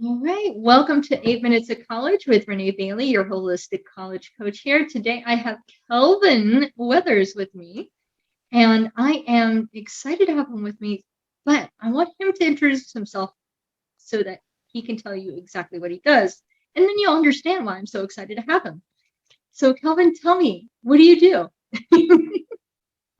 All right, welcome to 8 Minutes of College with Renee Bailey, your holistic college coach here. Today I have Kelvin Weathers with me, and I am excited to have him with me, but I want him to introduce himself so that he can tell you exactly what he does, and then you'll understand why I'm so excited to have him. So, Kelvin, tell me, what do you do?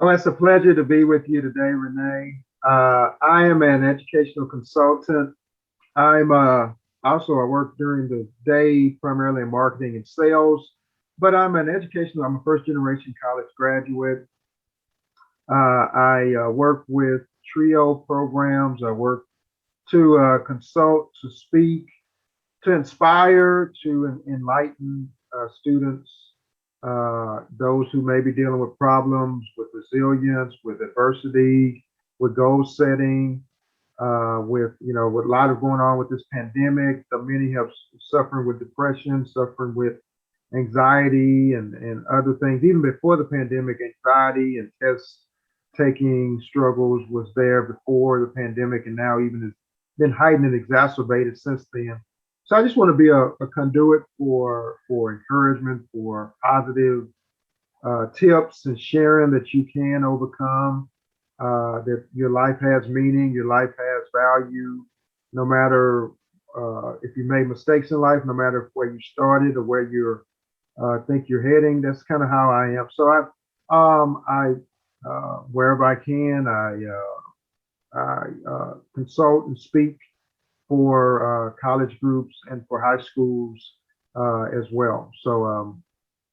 Oh, it's a pleasure to be with you today, Renee. I am an educational consultant. I'm also I work during the day primarily in marketing and sales, but I'm a first generation college graduate. I work with TRIO programs. I work to consult, to speak, to inspire, to enlighten students, those who may be dealing with problems, with resilience, with adversity, with goal setting, with a lot of going on with this pandemic. The many have suffering with depression, suffering with anxiety and other things. Even before the pandemic, anxiety and test taking struggles was there before the pandemic, and now even has been heightened and exacerbated since then. So I just want to be a conduit for encouragement, for positive tips and sharing that you can overcome, that your life has meaning, your life has value, no matter if you made mistakes in life, no matter where you started or where you're think you're heading. That's kind of how I am. So I wherever I can, I consult and speak for college groups and for high schools as well. So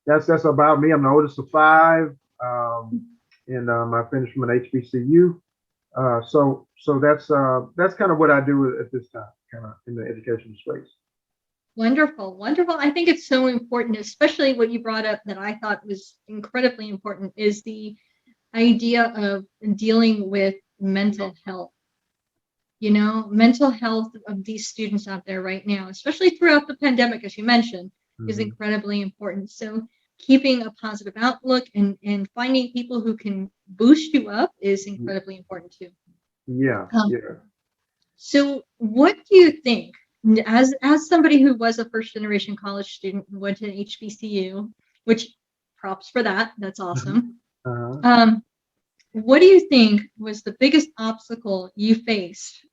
that's about me. I'm the oldest of five, and I finished from an HBCU. So that's kind of what I do at this time, kind of in the educational space. Wonderful, wonderful. I think it's so important, especially what you brought up that I thought was incredibly important is the idea of dealing with mental health. Mental health of these students out there right now, especially throughout the pandemic, as you mentioned, is Hmm. incredibly important. So keeping a positive outlook and finding people who can boost you up is incredibly important too. Yeah, Um, yeah. so what do you think, as somebody who was a first generation college student who went to an HBCU, which props for that, that's awesome. Uh-huh. Um, what do you think was the biggest obstacle you faced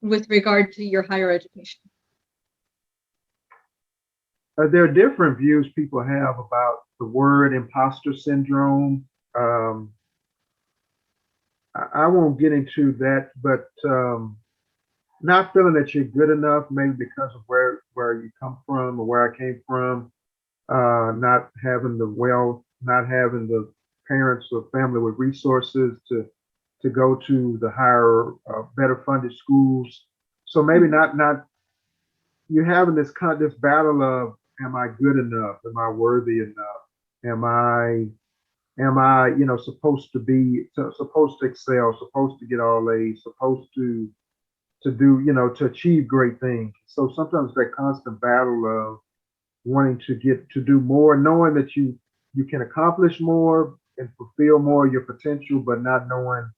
with regard to your higher education? There are different views people have about the word imposter syndrome. Um, I won't get into that, but not feeling that you're good enough, maybe because of where you come from or where I came from, not having the wealth, not having the parents or family with resources to go to the higher, better funded schools. So maybe not you're having this battle of, am I good enough? Am I worthy enough? Am I supposed to be supposed to excel, supposed to get all A's, supposed to do, to achieve great things. So sometimes that constant battle of wanting to get to do more, knowing that you can accomplish more and fulfill more of your potential, but not knowing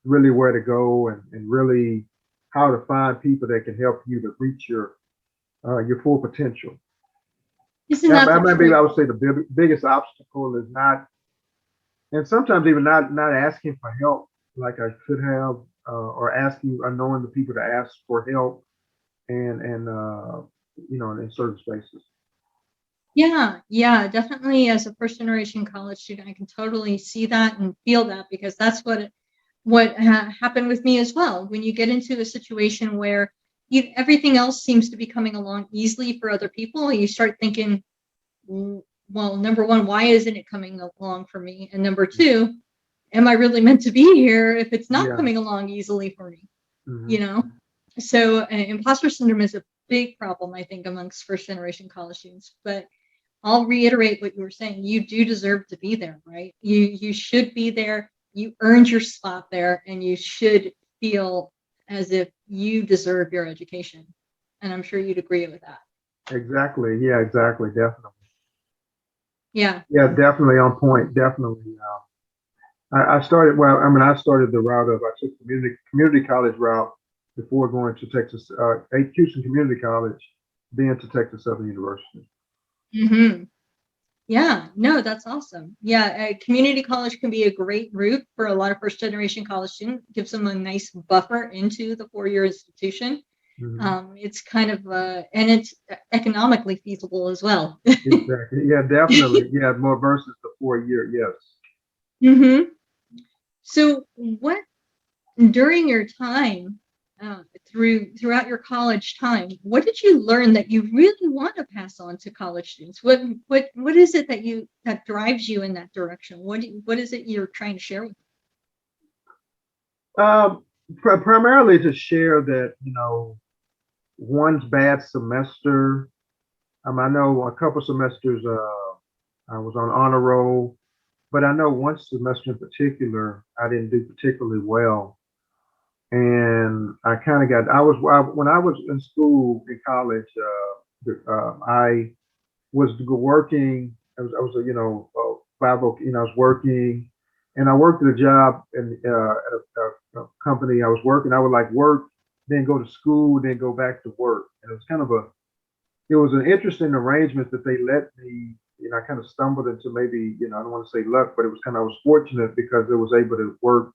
really where to go and really how to find people that can help you to reach your full potential. Isn't That, that the that might be, truth? I would say, the biggest obstacle is not, and sometimes even not asking for help like I should have, or asking or knowing the people to ask for help and in certain spaces. Yeah, yeah, definitely. As a first generation college student, I can totally see that and feel that because that's what happened with me as well. When you get into a situation where everything else seems to be coming along easily for other people, you start thinking, well, number one, why isn't it coming along for me? And number two, am I really meant to be here if it's not Yeah. coming along easily for me? You Hmm. know? So imposter syndrome is a big problem, I think, amongst first generation college students. But I'll reiterate what you were saying. You do deserve to be there, right? You should be there. You earned your spot there, and you should feel as if you deserve your education. And I'm sure you'd agree with that. Exactly. Yeah. Exactly. Definitely. Yeah. Yeah. Definitely on point. Definitely. I started. Well, I mean, I started the route of I took community college route before going to Texas, Houston Community College, then to Texas Southern University. Mm-hmm. Yeah, no, that's awesome. Yeah, community college can be a great route for a lot of first-generation college students. Gives them a nice buffer into the four-year institution. Mm-hmm. It's kind of, and it's economically feasible as well. Exactly. Yeah, definitely. Yeah, more versus the 4 year. Yes. Mm-hmm. So, what during your time throughout your college time, what did you learn that you really want to pass on to college students? What is it that drives you in that direction? What is it you're trying to share with Um, Primarily to share that, one's bad semester. I know a couple semesters I was on honor roll, but I know one semester in particular I didn't do particularly well, and I kind of got. When I was in school in college. I was working. I was I was working, and I worked at a job at a company. I was working. I would like work, then go to school, then go back to work. And it was an interesting arrangement that they let me. I kind of stumbled into maybe, I don't want to say luck, but it was I was fortunate because I was able to work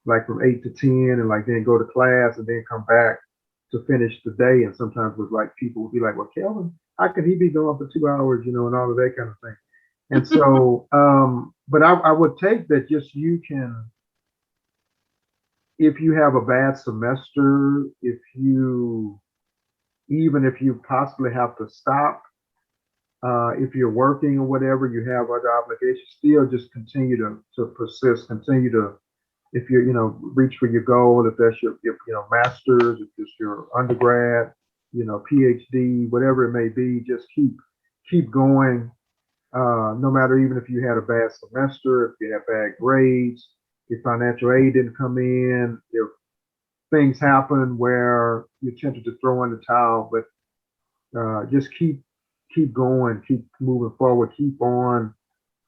like from 8 to 10, and like then go to class and then come back to finish the day. And sometimes with like people would be like, well, Kelvin, how could he be going for 2 hours, and all of that kind of thing. And so, but I would take that just you can, if you have a bad semester, even if you possibly have to stop, if you're working or whatever, you have other obligations, still just continue to persist, continue to, if you're, reach for your goal, if that's your master's, if it's your undergrad, PhD, whatever it may be, just keep going. No matter, even if you had a bad semester, if you had bad grades, if financial aid didn't come in, if things happen where you're tempted to throw in the towel, but just keep going, keep moving forward, keep on,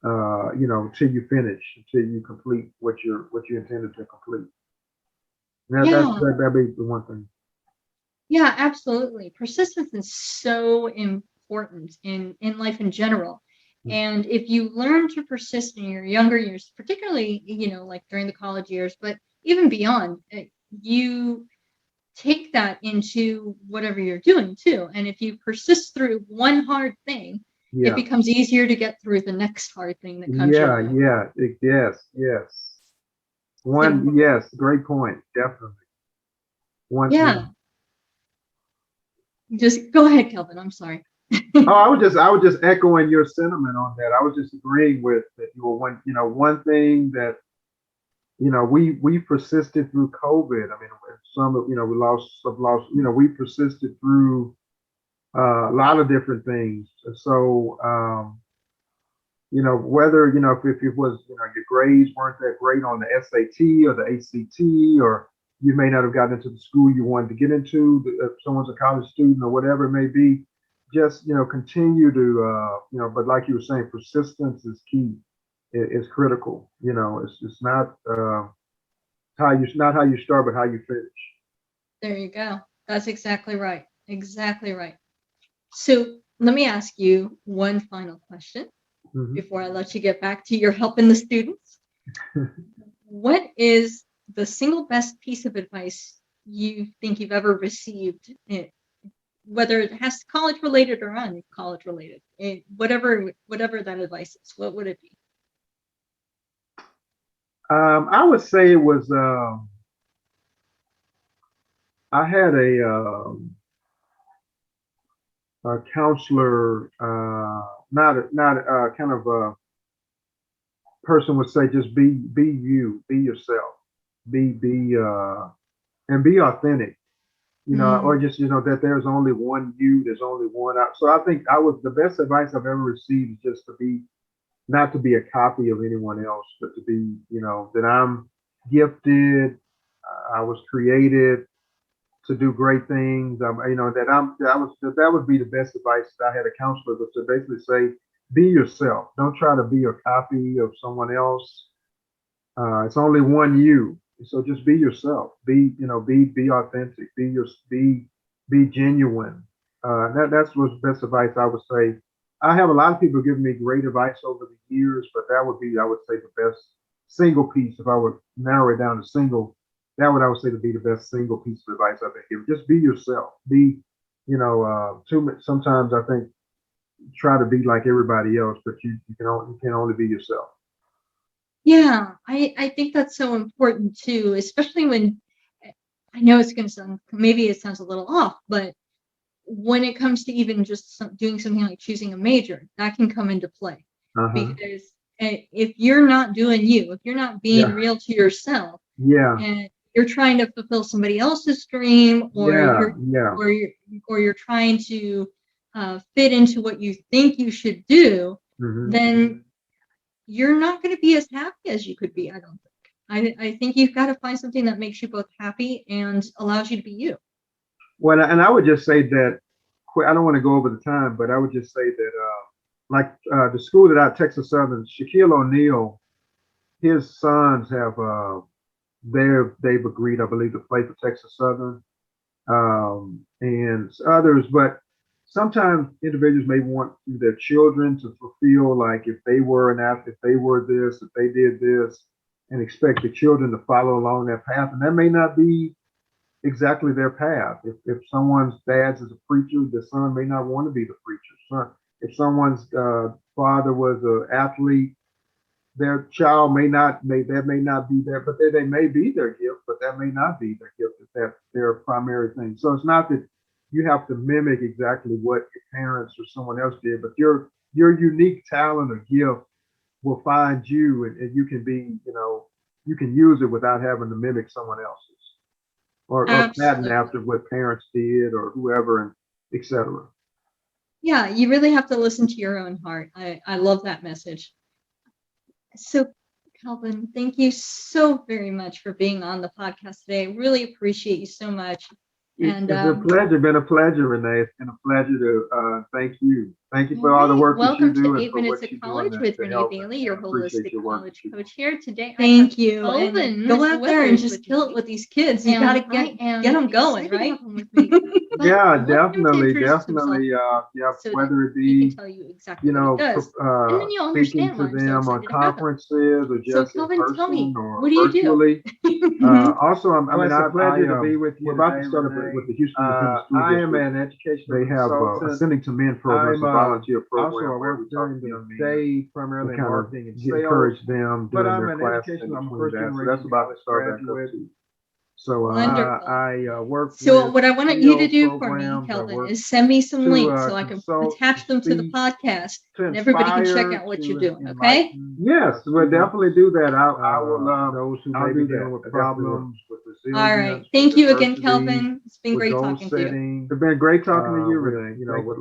till you finish, until you complete what you intended to complete. Yeah, That'd be the one thing. yeah, absolutely. Persistence is so important in life in general. And if you learn to persist in your younger years, particularly, like during the college years, but even beyond, you take that into whatever you're doing too. And if you persist through one hard thing, it Yeah, becomes easier to get through the next hard thing that comes your yeah, way. yeah. Yes. So, Yes, great point. Definitely. yeah, just go ahead, Kelvin. I'm sorry. Oh, I was just echoing your sentiment on that. I was just agreeing with that. You were one thing that, we persisted through COVID. I mean, we lost, we persisted through a lot of different things. And so, whether, if it was, your grades weren't that great on the SAT or the ACT, or you may not have gotten into the school you wanted to get into, if someone's a college student or whatever it may be, just, continue to, but like you were saying, persistence is key, is critical. It's not, not how you start, but how you finish. There you go. That's exactly right. Exactly right. So let me ask you one final question Mm-hmm. before I let you get back to your helping the students. What is the single best piece of advice you think you've ever received, whether it has college related or non-college related, whatever that advice is? What would it be? I would say it was, I had a counselor, not kind of a person would say, just be you, be yourself, and be authentic, or Mm, just, that there's only one you, there's only one out. So I think the best advice I've ever received is just not to be a copy of anyone else, but to be, that I'm gifted, I was created to do great things. That would be the best advice. I had a counselor, but to basically say, be yourself. Don't try to be a copy of someone else. It's only one you. So just be yourself. Be authentic. Be genuine. That's what's best advice I would say. I have a lot of people giving me great advice over the years, but that would be, I would say, the best single piece. If I would narrow it down to single, that would, I would say, to be the best single piece of advice I've been given. Just be yourself. Sometimes I think try to be like everybody else, but you can only be yourself. Yeah, I think that's so important too, especially when I know it's going to sound, maybe it sounds a little off, but when it comes to even just doing something like choosing a major, that can come into play. Because if you're not doing you, if you're not being real to yourself, and you're trying to fulfill somebody else's dream, or you're trying to fit into what you think you should do, then you're not going to be as happy as you could be. I don't think. I think you've got to find something that makes you both happy and allows you to be you. Well, and I would just say that I don't want to go over the time, but I would just say that the school that Texas Southern, Shaquille O'Neal, his sons have they've agreed, I believe, to play for Texas Southern, and others. But sometimes individuals may want their children to fulfill, like if they were an athlete, if they were this, if they did this, and expect the children to follow along that path, and that may not be exactly their path. If someone's dad is a preacher, the son may not want to be the preacher. If someone's father was an athlete, their child may not be there, but they may be their gift, but that may not be their gift if that's their primary thing. So it's not that you have to mimic exactly what your parents or someone else did, but your unique talent or gift will find you, and you can be, you can use it without having to mimic someone else's. Or pattern after what parents did or whoever, and etc. Yeah, you really have to listen to your own heart. I love that message. So, Kelvin, thank you so very much for being on the podcast today. I really appreciate you so much. And it's a pleasure. Been a pleasure, Renee. It's been a pleasure to thank you. Thank you for all the work that you do. Welcome to 8 Minutes of College with Renee Bailey, your holistic college coach here today. Thank you. And go out there and just kill it with these kids. You got to get them going, right? Yeah, definitely. Whether it be, tell you exactly what it does. And then you'll speaking understand to why them on conferences or just so, Kelvin, in tell me, person or what do you virtually. Also, it's a pleasure to be with you. We're about to start with the Houston Independent School I am District. an educational They have consultant. Ascending to Men programs, a volunteer program. Also, I work during the day, primarily in kind of marketing and sales. encourage them But during I'm their an class. educational, I'm a So first-generation that's about to start back up graduate. too. So Wonderful. I work. So with what I want you to field do for me, programs. I Kelvin, work is send me some to, links so I can consult, attach them to the speak, podcast, to and everybody can check inspire, out what to you're doing. Okay? enlighten, Yes, we'll definitely do that. I will. Those who I'll may be do dealing that. with I definitely will. problems with resilience. All right. Thank you again, adversity, Kelvin. It's been with great goal talking to you. setting. It's been great talking to you, with, Renee. with